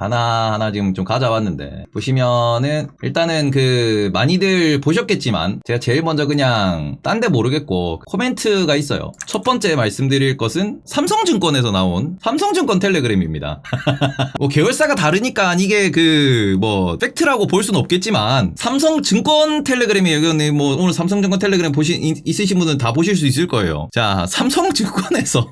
하나하나 지금 좀 가져왔는데, 보시면은 일단은 많이들 보셨겠지만 제가 제일 먼저 그냥 딴 데 모르겠고 코멘트가 있어요. 첫 번째 말씀드릴 것은 삼성증권에서 나온 삼성증권 텔레그램입니다. 뭐 계열사가 다르니까 이게 팩트라고 볼 수는 없겠지만, 삼성증권 텔레그램이에요. 이거는 뭐 오늘 삼성증권 텔레그램 있으신 분은 다 보실 수 있을 거예요. 자, 삼성증권에서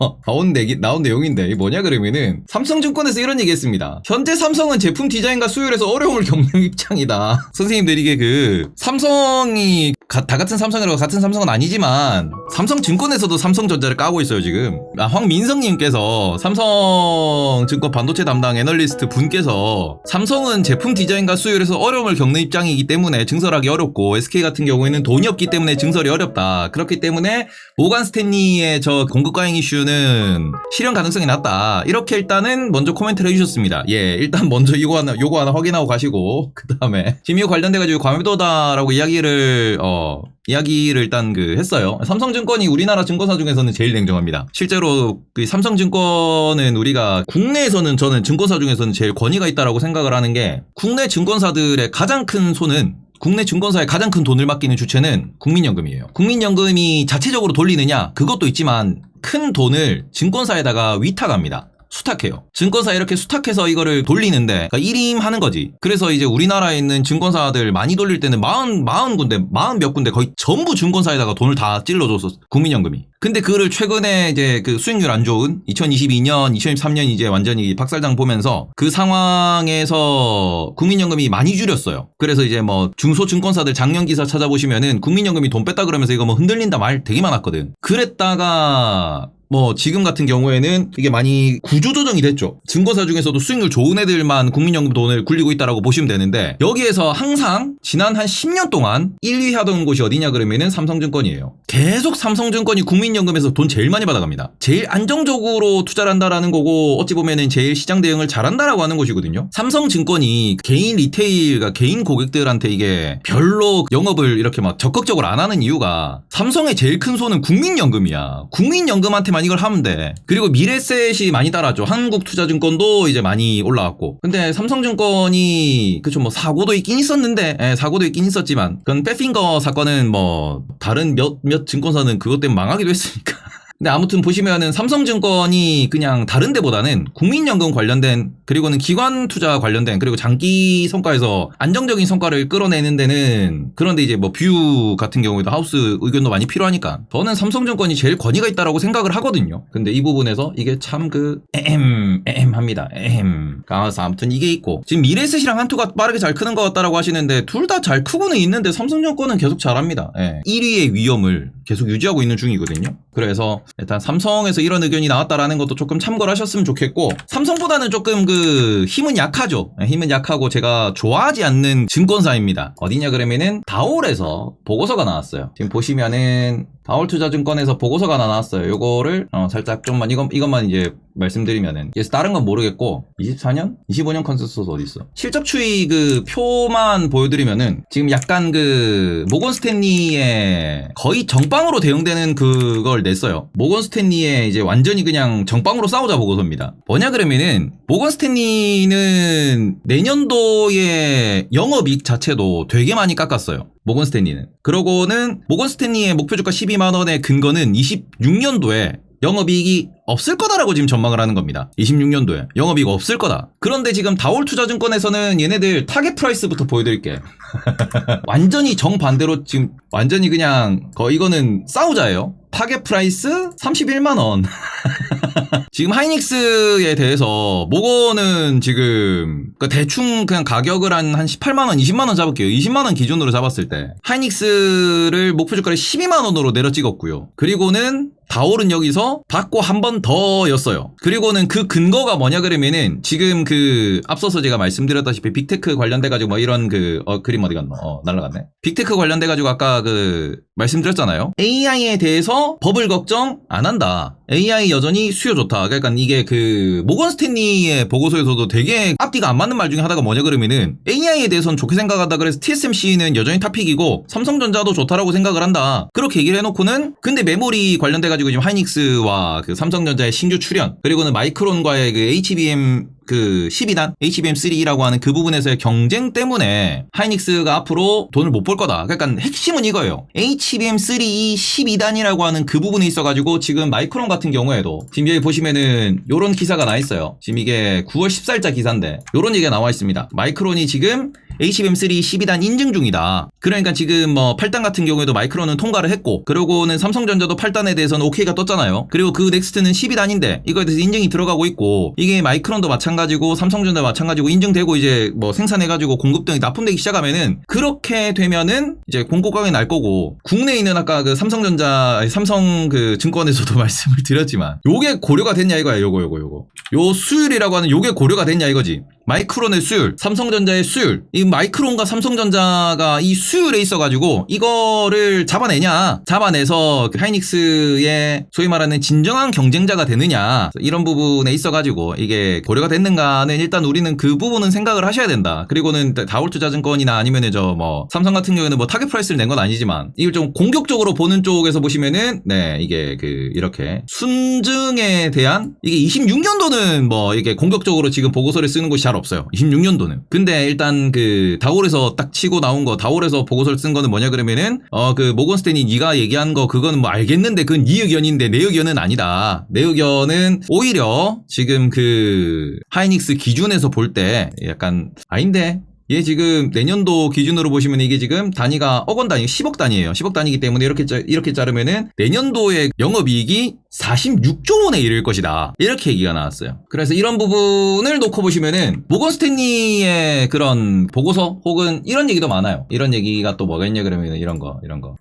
나온 내용인데, 이게 뭐냐 그러면은, 삼성증권에서 이런 얘기 했습니다. 현재 삼성은 제품 디자인과 수율에서 어려움을 겪는 입장이다. 선생님들, 이게 삼성이 다 같은 삼성이라고 같은 삼성은 아니지만 삼성증권에서도 삼성전자를 까고 있어요 지금. 황민성님께서, 삼성증권 반도체 담당 애널리스트 분께서, 삼성은 제품 디자인과 수율에서 어려움을 겪는 입장이기 때문에 증설하기 어렵고, SK 같은 경우에는 돈이 없기 때문에 증설이 어렵다. 그렇기 때문에 모간 스탠리의 저 공급 과잉 이슈는 실현 가능성이 낮다. 이렇게 일단은 먼저 코멘트를 해주셨습니다. 예, 일단 먼저 요거 하나 확인하고 가시고, 그 다음에 지금 이거 관련돼가지고 과밀도다라고 이야기를 일단 했어요. 삼성증권이 우리나라 증권사 중에서는 제일 냉정합니다. 실제로 삼성증권은 우리가 국내에서는, 저는 증권사 중에서는 제일 권위가 있다라고 생각을 하는 게, 국내 증권사들의 가장 큰 손은, 국내 증권사의 가장 큰 돈을 맡기는 주체는 국민연금이에요. 국민연금이 자체적으로 돌리느냐? 그것도 있지만 큰 돈을 증권사에다가 위탁합니다. 수탁해요. 증권사 이렇게 수탁해서 이거를 돌리는데, 그러니까 일임하는 거지. 그래서 이제 우리나라에 있는 증권사들 많이 돌릴 때는 40 몇 군데 거의 전부 증권사에다가 돈을 다 찔러줘서, 국민연금이. 근데 그거를 최근에 이제 수익률 안 좋은 2022년, 2023년 이제 완전히 박살장 보면서 그 상황에서 국민연금이 많이 줄였어요. 그래서 이제 뭐 중소증권사들 작년 기사 찾아보시면은 국민연금이 돈 뺐다 그러면서 이거 뭐 흔들린다 말 되게 많았거든. 그랬다가 뭐 지금 같은 경우에는 이게 많이 구조조정이 됐죠. 증권사 중에서도 수익률 좋은 애들만 국민연금 돈을 굴리고 있다라고 보시면 되는데, 여기에서 항상 지난 한 10년 동안 1위 하던 곳이 어디냐 그러면은 삼성증권이에요. 계속 삼성증권이 국민연금에서 돈 제일 많이 받아갑니다. 제일 안정적으로 투자를 한다라는 거고, 어찌 보면은 제일 시장 대응을 잘한다라고 하는 곳이거든요. 삼성증권이 개인 리테일, 개인 고객들한테 이게 별로 영업을 이렇게 막 적극적으로 안 하는 이유가, 삼성의 제일 큰 손은 국민연금이야. 국민연금한테만 이걸 하면 돼. 그리고 미래셋이 많이 따라줘. 한국투자증권도 이제 많이 올라왔고. 근데 삼성증권이 뭐 사고도 있긴 있었는데, 사고도 있긴 있었지만, 그건 백핑거 사건은 뭐 다른 몇 증권사는 그것 때문에 망하기도 했으니까. 근데 아무튼 보시면은 삼성증권이 그냥 다른 데보다는 국민연금 관련된, 그리고는 기관 투자 관련된, 그리고 장기 성과에서 안정적인 성과를 끌어내는 데는, 그런데 이제 뭐 뷰 같은 경우에도 하우스 의견도 많이 필요하니까 저는 삼성증권이 제일 권위가 있다라고 생각을 하거든요. 근데 이 부분에서 이게 참 합니다. 그래서 아무튼 이게 있고, 지금 미래셋이랑 한투가 빠르게 잘 크는 것 같다라고 하시는데, 둘 다 잘 크고는 있는데 삼성증권은 계속 잘합니다. 1위의 위험을 계속 유지하고 있는 중이거든요. 그래서 일단 삼성에서 이런 의견이 나왔다라는 것도 조금 참고를 하셨으면 좋겠고, 삼성보다는 조금 힘은 약하죠. 힘은 약하고 제가 좋아하지 않는 증권사입니다. 어디냐 그러면은 다올에서 보고서가 나왔어요. 지금 보시면은 다올투자증권에서 보고서가 나왔어요. 요거를 살짝 좀만 이것만 이제 말씀드리면은, 그래서 다른 건 모르겠고, 24년? 25년 컨센서스 어딨어? 실적 추이 표만 보여드리면은, 지금 약간 모건 스탠리의 거의 정빵으로 대응되는 그걸 냈어요. 모건 스탠리의 이제 완전히 그냥 정빵으로 싸우자 보고서입니다. 뭐냐 그러면은, 모건 스탠리는 내년도의 영업이익 자체도 되게 많이 깎았어요. 모건 스탠리는. 그러고는 모건 스탠리의 목표주가 12만원의 근거는 26년도에 영업이익이 없을 거다라고 지금 전망을 하는 겁니다. 26년도에 영업이익 없을 거다. 그런데 지금 다올투자증권에서는 얘네들 타겟 프라이스부터 보여드릴게. 완전히 정반대로 지금 완전히 그냥 이거는 싸우자예요. 타겟 프라이스 31만원. 지금 하이닉스에 대해서 모건은 지금 대충 그냥 가격을 한 18만원, 20만원 잡을게요. 20만원 기준으로 잡았을 때 하이닉스를 목표주가를 12만원으로 내려 찍었고요. 그리고는 다올은 여기서 받고 한 번 더였어요. 그리고는 그 근거가 뭐냐 그러면은, 지금 앞서서 제가 말씀드렸다시피 빅테크 관련돼가지고 뭐 이런 그림 어디 갔노? 날라갔네. 빅테크 관련돼가지고 아까 말씀드렸잖아요. AI에 대해서 버블 걱정 안 한다. AI 여전히 수요 좋다. 그러니까 이게 모건 스탠리의 보고서에서도 되게 앞뒤가 안 맞는 말 중에 하나가 뭐냐 그러면은, AI에 대해서는 좋게 생각한다. 그래서 TSMC는 여전히 탑픽이고 삼성전자도 좋다라고 생각을 한다. 그렇게 얘기를 해놓고는, 근데 메모리 관련돼가지고 지금 하이닉스와 삼성전자의 신규 출현, 그리고는 마이크론과의 HBM 그 12단 HBM3라고 하는 그 부분에서의 경쟁 때문에 하이닉스가 앞으로 돈을 못 벌 거다. 그러니까 핵심은 이거예요. HBM3 12단이라고 하는 그 부분에 있어가지고 지금 마이크론 같은 경우에도 지금 여기 보시면은 요런 기사가 나 있어요. 지금 이게 9월 14일자 기사인데 요런 얘기가 나와 있습니다. 마이크론이 지금 HBM3 12단 인증 중이다. 그러니까 지금 뭐 8단 같은 경우에도 마이크론은 통과를 했고, 그러고는 삼성전자도 8단에 대해서는 오케이가 떴잖아요. 그리고 그 넥스트는 12단인데 이거에 대해서 인증이 들어가고 있고, 이게 마이크론도 마찬가지고 삼성전자 마찬가지고 인증되고 이제 뭐 생산해가지고 공급 등이 납품되기 시작하면은, 그렇게 되면은 이제 공고가게 날 거고, 국내에 있는 아까 그 삼성 그 증권에서도 말씀을 드렸지만 요게 고려가 됐냐 이거야. 요거 요 수율이라고 하는 요게 고려가 됐냐 이거지. 마이크론의 수율, 삼성전자의 수율, 이 마이크론과 삼성전자가 이 수율에 있어가지고 이거를 잡아내서 하이닉스의 소위 말하는 진정한 경쟁자가 되느냐, 이런 부분에 있어가지고 이게 고려가 됐는가는 일단 우리는 그 부분은 생각을 하셔야 된다. 그리고는 다올투자증권이나 아니면은 저 뭐 삼성 같은 경우에는 뭐 타겟 프라이스를 낸 건 아니지만 이걸 좀 공격적으로 보는 쪽에서 보시면은 이게 그 이렇게 순증에 대한 이게 26년도는 뭐 이게 공격적으로 지금 보고서를 쓰는 곳이 잘 없어요. 26년도는. 근데 일단 그 다올에서 딱 치고 나온 거, 다올에서 보고서를 쓴 거는 뭐냐 그러면은 그 모건 스탠리 네가 얘기한 거 그거는 뭐 알겠는데 그건 네 의견인데 내 의견은 아니다. 내 의견은 오히려 지금 그 하이닉스 기준에서 볼 때 약간 아닌데, 얘 지금 내년도 기준으로 보시면 이게 지금 단위가 억원 단위, 10억 단위예요. 10억 단위이기 때문에 이렇게 자르면은 내년도의 영업이익이 46조 원에 이를 것이다. 이렇게 얘기가 나왔어요. 그래서 이런 부분을 놓고 보시면은 모건 스탠리의 그런 보고서 혹은 이런 얘기도 많아요. 이런 얘기가 또 뭐가 있냐 그러면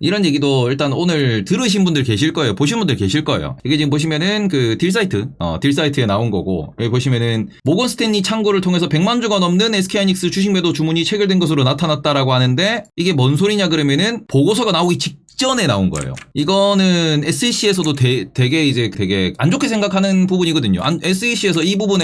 이런 얘기도 일단 오늘 들으신 분들 계실 거예요. 보신 분들 계실 거예요. 이게 지금 보시면은 그 딜사이트에 나온 거고, 여기 보시면은 모건 스탠리 창구를 통해서 100만 주가 넘는 SK하이닉스 주식 매도 주문이 체결된 것으로 나타났다라고 하는데, 이게 뭔 소리냐 그러면은 보고서가 나오기 직전에 나온 거예요. 이거는 SEC에서도 되게 안 좋게 생각하는 부분이거든요. SEC에서 이 부분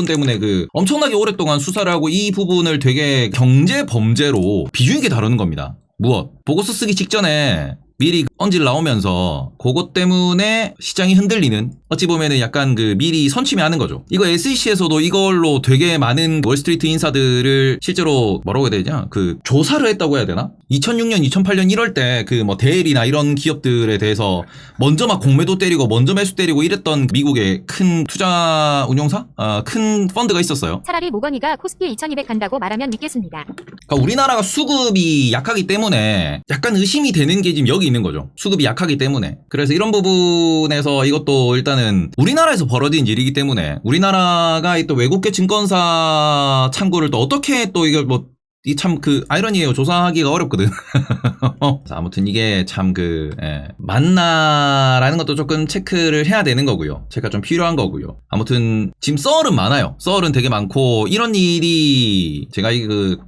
때문에 그 엄청나게 오랫동안 수사를 하고 이 부분을 되게 경제 범죄로 비중 있게 다루는 겁니다. 무엇? 보고서 쓰기 직전에 미리 언질 나오면서 그것 때문에 시장이 흔들리는, 어찌 보면은 약간 그 미리 선취매하는 거죠. 이거 SEC에서도 이걸로 되게 많은 월스트리트 인사들을 실제로 뭐라고 해야 되냐, 그 조사를 했다고 해야 되나? 2006년, 2008년 1월 때 그 뭐 데일이나 이런 기업들에 대해서 먼저 막 공매도 때리고 먼저 매수 때리고 이랬던 미국의 큰 투자 운용사? 큰 펀드가 있었어요. 차라리 모건이가 코스피 2200 간다고 말하면 믿겠습니다. 그러니까 우리나라가 수급이 약하기 때문에 약간 의심이 되는 게 지금 여기 있는 거죠. 수급이 약하기 때문에. 그래서 이런 부분에서 이것도 일단은 우리나라에서 벌어진 일이기 때문에, 우리나라가 또 외국계 증권사 창구를 또 어떻게 또 이걸 뭐 이 참 그 아이러니에요. 조사하기가 어렵거든. 아무튼 이게 참 맞나라는 것도 조금 체크를 해야 되는 거고요. 체크가 좀 필요한 거고요. 아무튼 지금 썰은 많아요. 썰은 되게 많고, 이런 일이 제가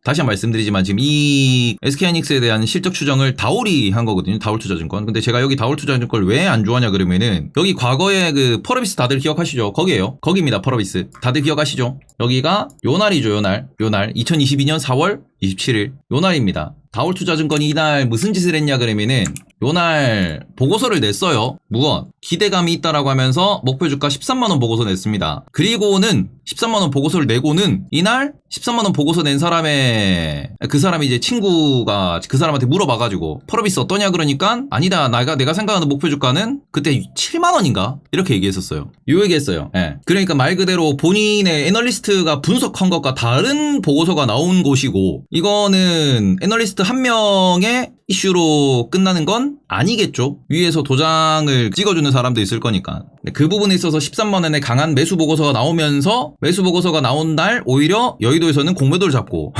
다시 한번 말씀드리지만 지금 이 SK하이닉스에 대한 실적 추정을 다올이 한 거거든요. 다올투자증권. 근데 제가 여기 다올투자증권을 왜 안 좋아하냐 그러면은, 여기 과거에 그 펄어비스 다들 기억하시죠? 거기입니다. 펄어비스 다들 기억하시죠? 여기가 요 날이죠. 요 날 2022년 4월 27일 요 날입니다. 다올투자증권이 이날 무슨 짓을 했냐 그러면은, 요날 보고서를 냈어요. 무엇? 기대감이 있다라고 하면서 목표 주가 13만원 보고서 냈습니다. 그리고는 13만원 보고서를 내고는 이날 13만원 보고서 낸 그 사람이 이제 친구가 그 사람한테 물어봐가지고 펄어비스 어떠냐 그러니까, 아니다, 내가 생각하는 목표 주가는 그때 7만원인가? 이렇게 얘기했었어요. 요 얘기했어요. 예. 그러니까 말 그대로 본인의 애널리스트가 분석한 것과 다른 보고서가 나온 곳이고, 이거는 애널리스트 한 명의 이슈로 끝나는 건 아니겠죠. 위에서 도장을 찍어주는 사람도 있을 거니까. 그 부분에 있어서 13만원의 강한 매수 보고서가 나오면서, 매수 보고서가 나온 날 오히려 여의도에서는 공매도를 잡고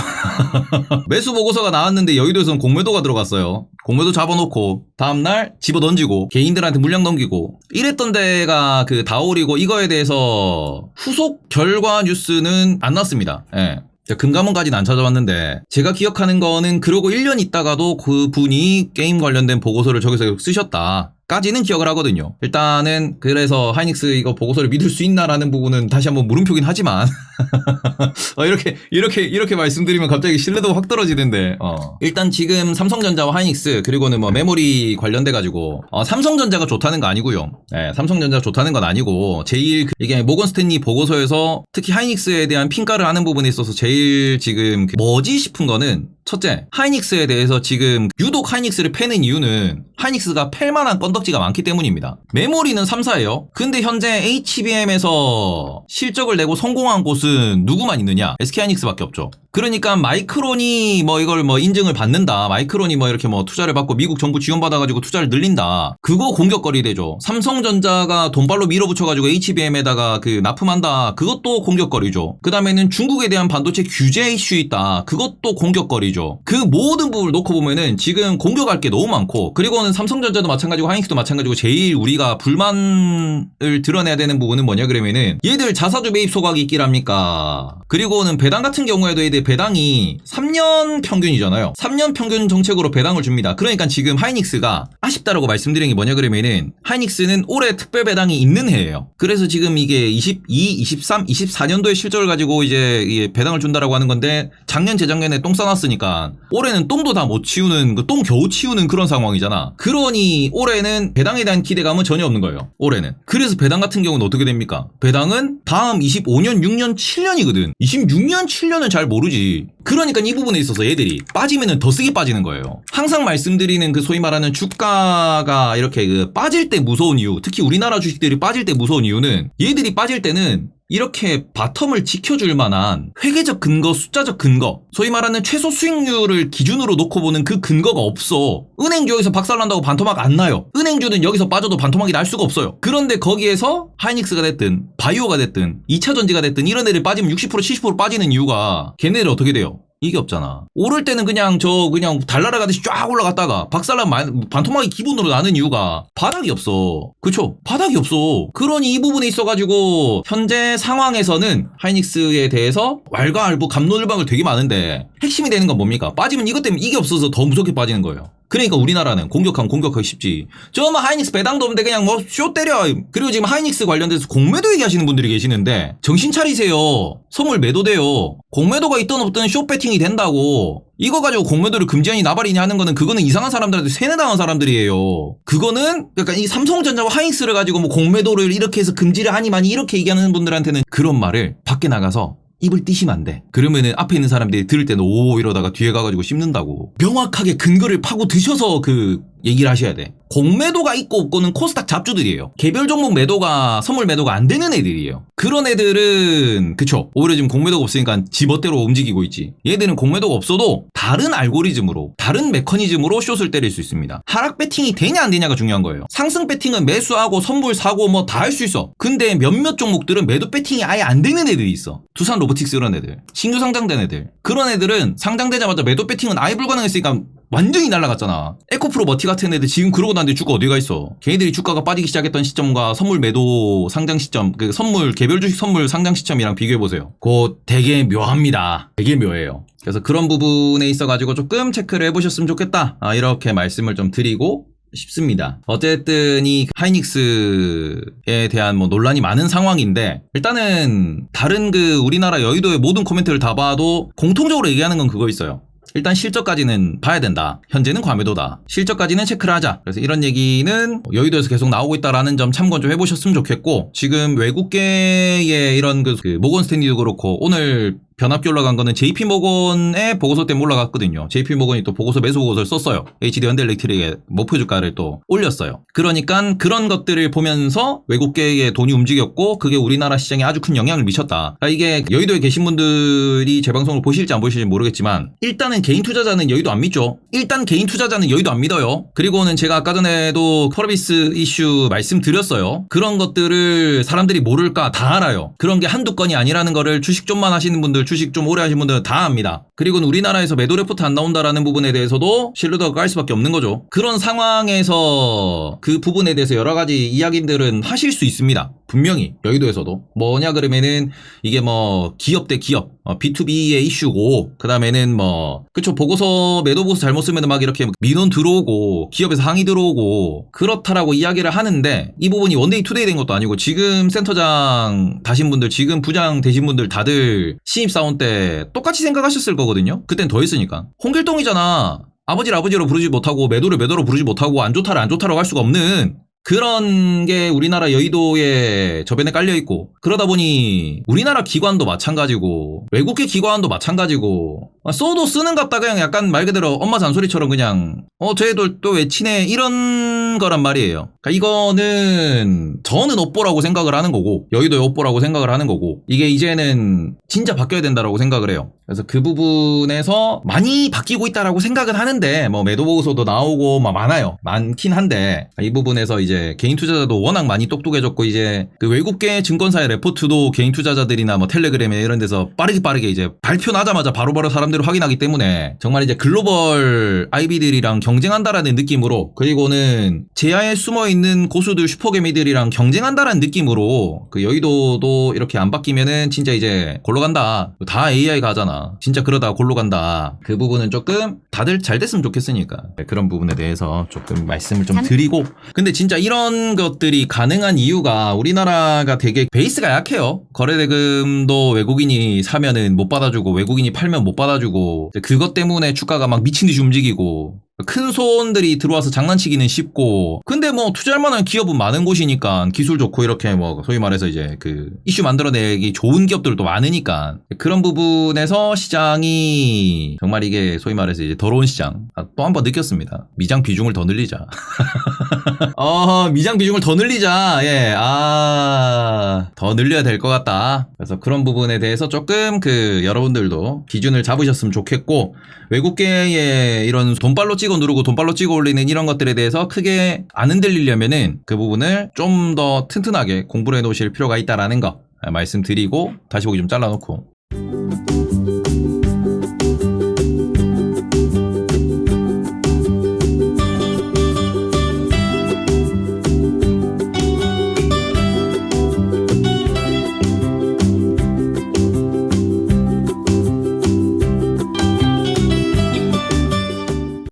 매수 보고서가 나왔는데 여의도에서는 공매도가 들어갔어요. 공매도 잡아놓고 다음날 집어던지고 개인들한테 물량 넘기고 이랬던 데가 그 다올이고, 이거에 대해서 후속 결과 뉴스는 안 났습니다. 예. 금감원까지는 안 찾아봤는데, 제가 기억하는 거는 그러고 1년 있다가도 그 분이 게임 관련된 보고서를 저기서 쓰셨다. 까지는 기억을 하거든요. 일단은 그래서 하이닉스 이거 보고서를 믿을 수 있나라는 부분은 다시 한번 물음표긴 하지만 이렇게 말씀드리면 갑자기 신뢰도가 확 떨어지는데 일단 지금 삼성전자와 하이닉스 그리고는 뭐 메모리 관련돼 가지고 삼성전자가 좋다는 거 아니고요. 네, 삼성전자가 좋다는 건 아니고 제일 이게 모건 스탠리 보고서에서 특히 하이닉스에 대한 평가를 하는 부분에 있어서 제일 지금 뭐지 싶은 거는 첫째, 하이닉스에 대해서 지금 유독 하이닉스를 패는 이유는 하이닉스가 팰 만한 건덕지가 많기 때문입니다. 메모리는 3사예요. 근데 현재 HBM에서 실적을 내고 성공한 곳은 누구만 있느냐? SK하이닉스밖에 없죠. 그러니까 마이크론이 뭐 이걸 뭐 인증을 받는다. 마이크론이 뭐 이렇게 뭐 투자를 받고 미국 정부 지원받아가지고 투자를 늘린다. 그거 공격거리 되죠. 삼성전자가 돈발로 밀어붙여가지고 HBM에다가 그 납품한다. 그것도 공격거리죠. 그 다음에는 중국에 대한 반도체 규제 이슈 있다. 그것도 공격거리죠. 그 모든 부분을 놓고 보면은 지금 공격할 게 너무 많고 그리고는 삼성전자도 마찬가지고 하이닉스도 마찬가지고 제일 우리가 불만을 드러내야 되는 부분은 뭐냐 그러면은 얘들 자사주 매입 소각이 있기랍니까? 그리고는 배당 같은 경우에도 얘들 배당이 3년 평균이잖아요. 3년 평균 정책으로 배당을 줍니다. 그러니까 지금 하이닉스가 아쉽다라고 말씀드린 게 뭐냐 그러면은 하이닉스는 올해 특별 배당이 있는 해예요. 그래서 지금 이게 22, 23, 24년도의 실적을 가지고 이제 이게 배당을 준다라고 하는 건데 작년 재작년에 똥 싸놨으니까 올해는 똥도 다 못 치우는 그 똥 겨우 치우는 그런 상황이잖아. 그러니 올해는 배당에 대한 기대감은 전혀 없는 거예요. 올해는. 그래서 배당 같은 경우는 어떻게 됩니까? 배당은 다음 25년, 6년, 7년이거든. 26년, 7년은 잘 모르지. 그러니까 이 부분에 있어서 얘들이 빠지면은 더 세게 빠지는 거예요. 항상 말씀드리는 그 소위 말하는 주가가 이렇게 그 빠질 때 무서운 이유, 특히 우리나라 주식들이 빠질 때 무서운 이유는 얘들이 빠질 때는 이렇게 바텀을 지켜줄 만한 회계적 근거, 숫자적 근거, 소위 말하는 최소 수익률을 기준으로 놓고 보는 그 근거가 없어. 은행주 여기서 박살난다고 반토막 안 나요. 은행주는 여기서 빠져도 반토막이 날 수가 없어요. 그런데 거기에서 하이닉스가 됐든 바이오가 됐든 2차전지가 됐든 이런 애들 빠지면 60% 70% 빠지는 이유가 걔네들 어떻게 돼요? 이게 없잖아. 오를 때는 그냥 달나라 가듯이 쫙 올라갔다가 박살난 반토막이 기본으로 나는 이유가 바닥이 없어. 그쵸? 바닥이 없어. 그러니 이 부분에 있어가지고 현재 상황에서는 하이닉스에 대해서 왈가왈부 갑론을박을 되게 많은데 핵심이 되는 건 뭡니까? 빠지면 이것 때문에 이게 없어서 더 무섭게 빠지는 거예요. 그러니까 우리나라는 공격하면 공격하기 쉽지. 뭐 하이닉스 배당도 없는데 그냥 뭐 쇼 때려. 그리고 지금 하이닉스 관련돼서 공매도 얘기하시는 분들이 계시는데 정신 차리세요. 선물 매도돼요. 공매도가 있든 없든 쇼 배팅이 된다고. 이거 가지고 공매도를 금지하니 나발이니 하는 거는 그거는 이상한 사람들한테 세뇌당한 사람들이에요. 그거는 그러니까 이 삼성전자와 하이닉스를 가지고 뭐 공매도를 이렇게 해서 금지를 하니 많이 이렇게 얘기하는 분들한테는 그런 말을 밖에 나가서 입을 띄시면 안 돼. 그러면은 앞에 있는 사람들이 들을 때는 오 이러다가 뒤에 가가지고 씹는다고. 명확하게 근거를 파고 드셔서 그 얘기를 하셔야 돼. 공매도가 있고 없고는 코스닥 잡주들이에요. 개별 종목 매도가 선물 매도가 안 되는 애들이에요. 그런 애들은 그쵸. 오히려 지금 공매도가 없으니까 지멋대로 움직이고 있지. 얘들은 공매도가 없어도 다른 알고리즘으로 다른 메커니즘으로 숏을 때릴 수 있습니다. 하락 배팅이 되냐 안 되냐가 중요한 거예요. 상승 배팅은 매수하고 선물 사고 뭐 다 할 수 있어. 근데 몇몇 종목들은 매도 배팅이 아예 안 되는 애들이 있어. 두산 로보틱스 이런 애들, 신규 상장된 애들. 그런 애들은 상장되자마자 매도 배팅은 아예 불가능했으니까 완전히 날아갔잖아. 에코프로 머티 같은 애들 지금 그러고 났는데 주가 어디가 있어. 걔네들이 주가가 빠지기 시작했던 시점과 선물 매도 상장 시점, 그 선물 개별 주식 선물 상장 시점이랑 비교해보세요. 그거 되게 묘합니다. 되게 묘해요. 그래서 그런 부분에 있어가지고 조금 체크를 해보셨으면 좋겠다. 이렇게 말씀을 좀 드리고 싶습니다. 어쨌든 이 하이닉스에 대한 뭐 논란이 많은 상황인데 일단은 다른 그 우리나라 여의도의 모든 코멘트를 다 봐도 공통적으로 얘기하는 건 그거 있어요. 일단 실적까지는 봐야 된다. 현재는 과매도다. 실적까지는 체크를 하자. 그래서 이런 얘기는 여의도에서 계속 나오고 있다라는 점 참고 좀 해보셨으면 좋겠고 지금 외국계의 이런 그 모건 스탠리도 그렇고 오늘 변압기 올라간 거는 JP모건의 보고서 때문에 올라갔거든요. JP모건이 또 보고서 매수 보고서를 썼어요. HD 현대일렉트릭의 목표 주가를 또 올렸어요. 그러니까 그런 것들을 보면서 외국계의 돈이 움직였고 그게 우리나라 시장에 아주 큰 영향을 미쳤다. 그러니까 이게 여의도에 계신 분들이 제 방송을 보실지 안 보실지 모르겠지만 일단은 개인 투자자는 여의도 안 믿죠. 일단 개인 투자자는 여의도 안 믿어요. 그리고는 제가 아까 전에도 펄비스 이슈 말씀드렸어요. 그런 것들을 사람들이 모를까 다 알아요. 그런 게 한두 건이 아니라는 거를 주식 좀만 하시는 분들 주식 좀 오래 하신 분들은 다 압니다. 그리고는 우리나라에서 매도 레포트 안 나온다라는 부분에 대해서도 신뢰도가 깔 수밖에 없는 거죠. 그런 상황에서 그 부분에 대해서 여러 가지 이야기들은 하실 수 있습니다. 분명히 여의도에서도. 뭐냐 그러면은 이게 뭐 기업 대 기업, B2B의 이슈고, 그 다음에는 뭐 그쵸, 보고서 매도 보고서 잘못 쓰면 막 이렇게 민원 들어오고 기업에서 항의 들어오고 그렇다라고 이야기를 하는데, 이 부분이 원데이 투데이 된 것도 아니고 지금 센터장 다신 분들, 지금 부장 되신 분들 다들 신입사원 때 똑같이 생각하셨을 거거든요. 그땐 더 했으니까. 홍길동이잖아. 아버지를 아버지로 부르지 못하고 매도를 매도로 부르지 못하고 안 좋다를 안 좋다라고 할 수가 없는 그런 게 우리나라 여의도에 저변에 깔려있고, 그러다 보니 우리나라 기관도 마찬가지고 외국계 기관도 마찬가지고, 써도 쓰는갑다 그냥 약간 말 그대로 엄마 잔소리처럼 그냥 쟤들 또 왜 친해 이런 거란 말이에요. 그러니까 이거는 저는 업보라고 생각을 하는 거고, 여의도의 업보라고 생각을 하는 거고, 이게 이제는 진짜 바뀌어야 된다라고 생각을 해요. 그래서 그 부분에서 많이 바뀌고 있다라고 생각은 하는데, 뭐 매도 보고서도 나오고 막 많아요. 많긴 한데, 이 부분에서 이제 개인 투자자도 워낙 많이 똑똑해졌고, 이제 그 외국계 증권사의 레포트도 개인 투자자들이나 뭐 텔레그램에 이런 데서 빠르게 이제 발표 나자마자 바로바로 사람들이 확인하기 때문에 정말 이제 글로벌 IB들이랑 경쟁한다라는 느낌으로, 그리고는 제야에 숨어있는 고수들 슈퍼개미들이랑 경쟁한다라는 느낌으로, 그 여의도도 이렇게 안 바뀌면은 진짜 이제 골로 간다. 다 AI 가잖아. 진짜 그러다 골로 간다. 그 부분은 조금 다들 잘 됐으면 좋겠으니까 그런 부분에 대해서 조금 말씀을 좀 드리고, 근데 진짜 이런 것들이 가능한 이유가 우리나라가 되게 베이스가 약해요. 거래대금도 외국인이 사면은 못 받아주고 외국인이 팔면 못 받아주고, 그것 때문에 주가가 막 미친듯이 움직이고, 큰 손들이 들어와서 장난치기는 쉽고, 근데 뭐 투자할 만한 기업은 많은 곳이니까, 기술 좋고 이렇게 뭐 소위 말해서 이제 그 이슈 만들어내기 좋은 기업들도 많으니까, 그런 부분에서 시장이 정말 이게 소위 말해서 이제 더러운 시장, 또 한 번 느꼈습니다. 미장 비중을 더 늘리자. 미장 비중을 더 늘리자. 예, 더 늘려야 될 것 같다. 그래서 그런 부분에 대해서 조금 여러분들도 기준을 잡으셨으면 좋겠고, 외국계의 이런 돈발로 찍어 누르고 돈발로 찍어 올리는 이런 것들에 대해서 크게 안 흔들리려면은 그 부분을 좀 더 튼튼하게 공부를 해 놓으실 필요가 있다라는 거 말씀드리고, 다시 보기 좀 잘라놓고.